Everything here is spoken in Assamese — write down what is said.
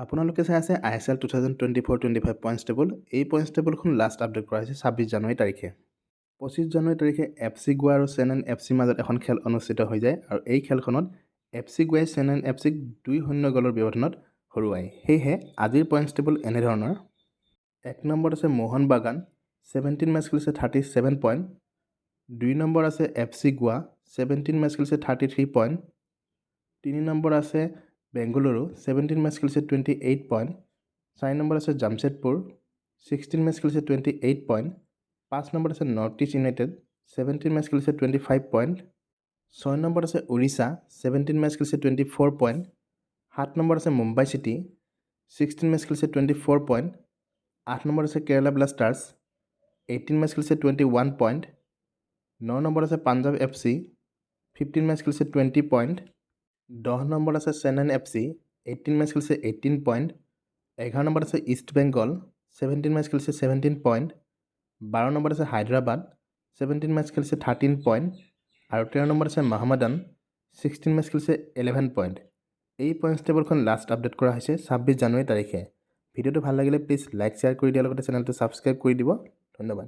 আপোনালোকে চাই আছে ISL 2024-25 পইণ্টছ টেবুল। এই পইণ্টছ টেবুলখন লাষ্ট আপডেট কৰা হৈছে 26 জানুৱাৰী তাৰিখে। 25 জানুৱাৰী তাৰিখে FC গোৱা আৰু চেনেন FC মাজত এখন খেল অনুষ্ঠিত হৈ যায় আৰু এই খেলখনত FC গোৱাই চেনেন FCক 2-0 গ'লৰ ব্যৱধানত হৰুৱায়। সেয়েহে আজিৰ পইণ্টছ টেবুল এনেধৰণৰ। 1 নম্বৰত আছে মোহন বাগান, 17 মেচ খেলিছে 37 পইণ্ট। 2 নম্বৰ আছে FC গোৱা, 17 মেচ খেলিছে 33 পইণ্ট। 3 নম্বৰ আছে বেংগালুৰু, 17 মেচ খেলিছে 28 পইণ্ট। 4 নম্বৰ আছে জামছেদপুৰ, 16 মেচ খেলিছে 28 পইণ্ট। 5 নম্বৰত আছে নৰ্থ ইষ্ট ইউনাইটেড, 17 মেচ খেলিছে 25 পইণ্ট। 6 নম্বৰত আছে উৰিষ্যা, 17 মেচ খেলিছে 24 পইণ্ট। 7 নম্বৰত আছে মুম্বাই চিটি, 16 মেচ খেলিছে 24 পইণ্ট। 8 নম্বৰত আছে কেৰালা ব্লাষ্টাৰ্ছ, 18 মেচ খেলিছে 21 পইণ্ট। 9 নম্বৰত আছে পাঞ্জাৱ FC, 15 মেচ খেলিছে 20 পইণ্ট। 10 নম্বৰত আছে চেন্নাইন FC, 18 মেচ খেলিছে 18 পইণ্ট। 11 নম্বৰত আছে ইষ্ট বেংগল, 17 মেচ খেলিছে 17 পইণ্ট। 12 নম্বৰত আছে হায়দৰাবাদ, 17 মেচ খেলিছে 13 পইণ্ট। আৰু 13 নম্বৰত আছে মহম্মদান, 16 মেচ খেলিছে 11 পইণ্ট। এই পইণ্টছ টেবুলখন লাষ্ট আপডেট কৰা হৈছে 26 জানুৱাৰী তাৰিখে। ভিডিঅ'টো ভাল লাগিলে প্লিজ লাইক শ্বেয়াৰ কৰি দিয়াৰ লগতে চেনেলটো ছাবস্ক্ৰাইব কৰি দিব। ধন্যবাদ।